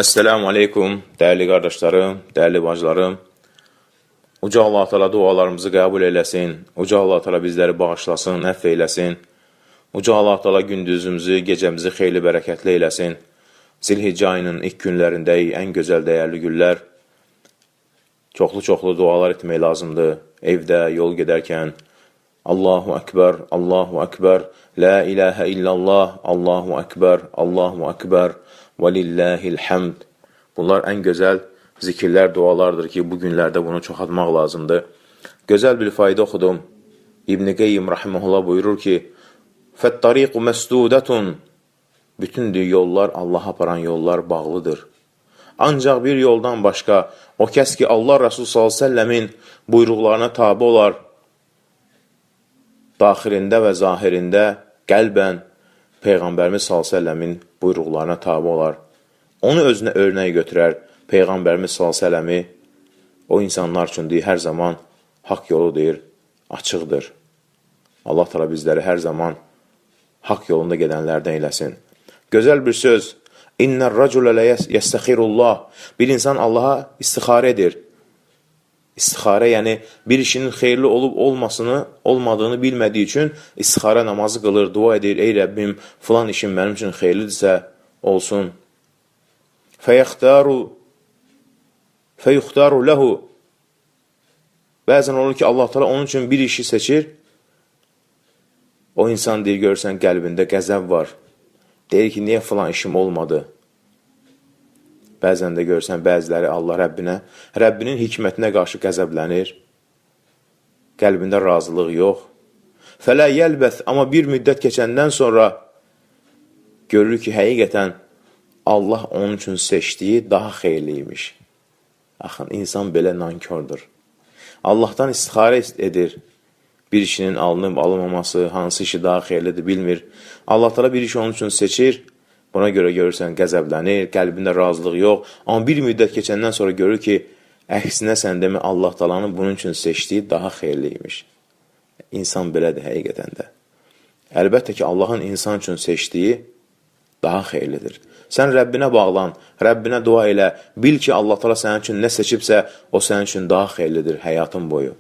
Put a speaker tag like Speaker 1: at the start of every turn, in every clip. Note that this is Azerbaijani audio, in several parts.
Speaker 1: Esselamu aleykum, dəyərli qardaşlarım, dəyərli bacılarım. Uca Allah Teala dualarımızı qəbul eləsin, Uca Allah Teala bizləri bağışlasın, əfv eləsin. Uca Allah Teala gündüzümüzü, gecəmizi xeyli bərəkətli eləsin. Zilhiccə ayının ilk günlərindəyik, ən gözəl dəyərli günlər. Çoxlu dualar etmək lazımdır. Evdə, yol gedərkən, Allahu Ekber, Allahu Ekber, La ilahe illallah, Allahu Ekber, Allahu Ekber, və lilləhil həmd. Bunlar ən gözəl zikirlər, dualardır ki, bu günlərdə bunu çoxaltmaq lazımdır. Gözəl bir fayda oxudum. İbn-i Qeyyim rahimehullah buyurur ki, Fəttariqu məsdudətun. Bütün yollar, Allaha aparan yollar bağlıdır. Ancaq bir yoldan başqa, o kəs ki, Allah Resulü s.ə.v-in buyruqlarına tabi olar, daxilində və zahirində qəlbən Peyğəmbərimiz s.ə.v-in buyruqlarına tabi olar. Onu özünə örnək götürər. Peyğəmbərimiz s.ə.v o insanlar üçün deyir, hər zaman haqq yolu deyir, açıqdır. Allah təala bizləri hər zaman haqq yolunda gedənlərdən eləsin. Gözəl bir söz. İnnər rəculə lə yəstəxirullah. Bir insan Allaha istixarə edir. İstixarə, yəni bir işinin xeyirli olmadığını bilmədiyi üçün istixarə namazı qılır, dua edir. Ey Rəbbim, filan işin mənim üçün xeyirlidirsə olsun. Fəyuxtaru ləhu. Bəzən olur ki, Allah Teala onun üçün bir işi seçir. O insan deyir, görürsən, qəlbində qəzəb var. Deyir ki, niyə filan işim olmadı? Bəzən də görürsən, bəziləri Allah Rəbbinin hikmətinə qarşı qəzəblənir. Qəlbində razılıq yox. Fələ yəlbəth, amma bir müddət keçəndən sonra görür ki, həqiqətən Allah onun üçün seçdiyi daha xeyirliymiş. Axın, insan belə nankördür. Allahdan istixarə edir. Bir işinin alınıb, alınmaması, hansı işi daha xeyirlidir bilmir. Allah Teala bir işi onun üçün seçir. Buna görə görürsən, qəzəblənir, qəlbində razılıq yox. Amma bir müddət keçəndən sonra görür ki, əksinə sən demə Allah Teala'nın bunun üçün seçdiyi daha xeyirliymiş. İnsan belədir həqiqətən də. Əlbəttə ki, Allahın insan üçün seçdiyi daha xeyirlidir. Sən Rəbbinə bağlan, Rəbbinə dua elə, bil ki, Allah Teala sənin üçün nə seçibsə, o sənin üçün daha xeyirlidir həyatın boyu.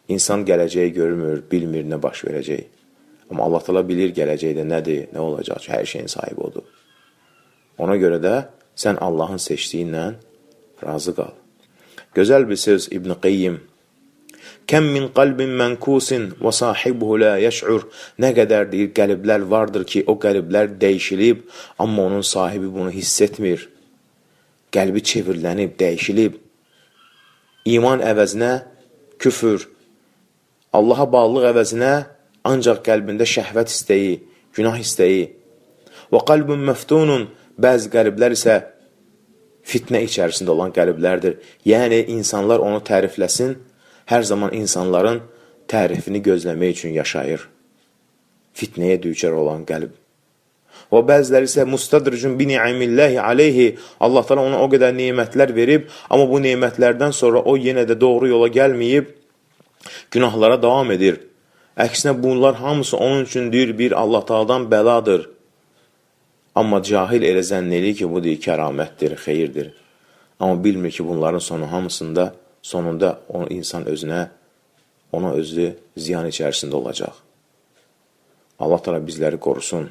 Speaker 1: İnsan gələcəyi görmür, bilmir nə baş verəcək. Amma Allah Teala bilir gələcəkdə nədir, nə olacaq, hər şeyin sahibi odur. Ona görə də sən Allahın seçdiyi ilə razı qal. Gözəl bir söz İbn Qeyyim. Kəm min qalbin mənkusin və sahibuhu la yəş'ur. Nə qədər deyir, qəlblər vardır ki, o qəlblər dəyişilib, amma onun sahibi bunu hiss etmir. Qəlbi çevrilənib, dəyişilib. İman əvəzinə küfür, Allaha bağlılıq əvəzinə ancaq qəlbində şəhvət istəyi, günah istəyi. Və qalbun məftunun, bəzi qəlblər isə fitnə içərisində olan qəlblərdir. Yəni, insanlar onu tərifləsin, hər zaman insanların tərifini gözləmək üçün yaşayır. Fitnəyə düçar olan qəlb. Və bəziləri isə mustadricun bi ni'amilləhi aleyhi. Allah Teala ona o qədər nemətlər verib, amma bu nemətlərdən sonra o yenə də doğru yola gəlməyib, günahlara davam edir. Əksinə bunlar hamısı onun üçün deyir, bir Allah Teala'dan bəladır. Amma cahil elə zənn edir ki, bu deyir, kəramətdir, xeyirdir. Amma bilmir ki, bunların sonunda o insan ona özü ziyan içərisində olacaq. Allah Teala bizləri qorusun.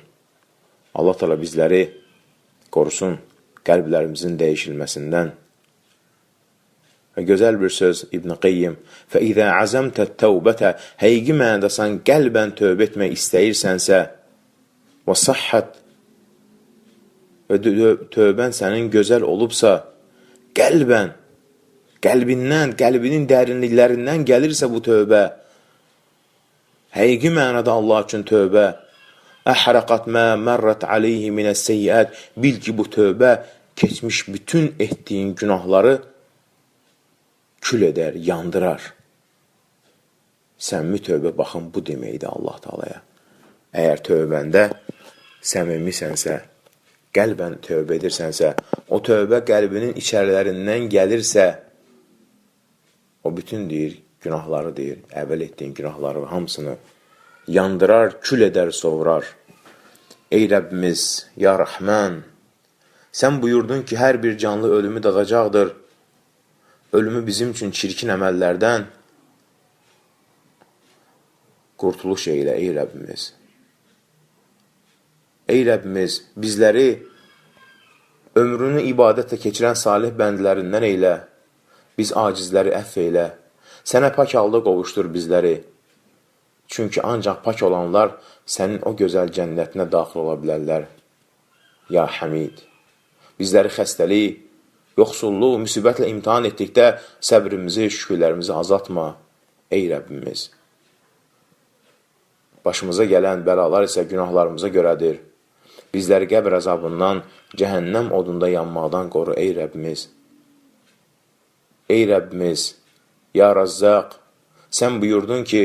Speaker 1: Allah Teala bizləri qorusun qəlblərimizin dəyişilməsindən. Və gözəl bir söz İbn Qeyyim. Fəizə əzəmtə təvbətə, həqiqi mənada sən qəlbən tövbə etmək istəyirsənsə və səhhət və tövbən sənin gözəl olubsa, qəlbinin dərinliklərindən gəlirsə bu tövbə, həqiqi mənada Allah üçün tövbə, əhrəqat mə mərrət aleyhi minəs seyyiət, bil ki, bu tövbə keçmiş bütün etdiyin günahları kül edər, yandırar. Səmimi tövbə, baxın, bu deməkdir Allah Teala'ya. Əgər tövbəndə səmimisənsə, qəlbən tövbə edirsənsə, o tövbə qəlbinin içərilərindən gəlirsə, o bütün deyir, günahları deyir, əvvəl etdiyin günahları hamısını yandırar, kül edər, sovurar. Ey Rəbbimiz, ya Rəhmən, Sən buyurdun ki, hər bir canlı ölümü dadacaqdır. Ölümü bizim üçün çirkin əməllərdən qurtuluş eylə, ey Rəbbimiz. Ey Rəbbimiz, bizləri ömrünü ibadətlə keçirən salih bəndlərindən eylə. Biz acizləri əff eylə. Sənə pak halda qovuşdur bizləri. Çünki ancaq pak olanlar sənin o gözəl cənnətinə daxil ola bilərlər. Ya Həmid, bizləri xəstəlik, yoxsulluq, müsibətlə imtihan etdikdə səbrimizi, şükürlərimizi azaltma, ey Rəbbimiz. Başımıza gələn bəlalar isə günahlarımıza görədir. Bizləri qəbr əzabından, cəhənnəm odunda yanmaqdan qoru, ey Rəbbimiz. Ey Rəbbimiz, ya Razzaq, sən buyurdun ki,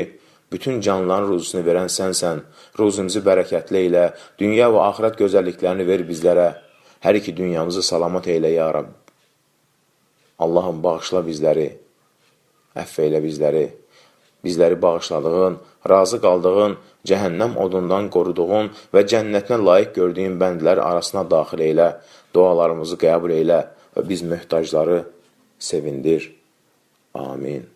Speaker 1: bütün canlıların ruzusunu verən sənsən, ruzumuzu bərəkətli eylə, dünya və axirət gözəlliklərini ver bizlərə, hər iki dünyamızı salamat eylə, ya Rəbb. Allahım, bağışla bizləri, əff eylə bizləri, bizləri bağışladığın, razı qaldığın, cəhənnəm odundan qoruduğun və cənnətinə layiq gördüyün bəndlər arasına daxil eylə, dualarımızı qəbul eylə və biz möhtacları sevindir. Amin.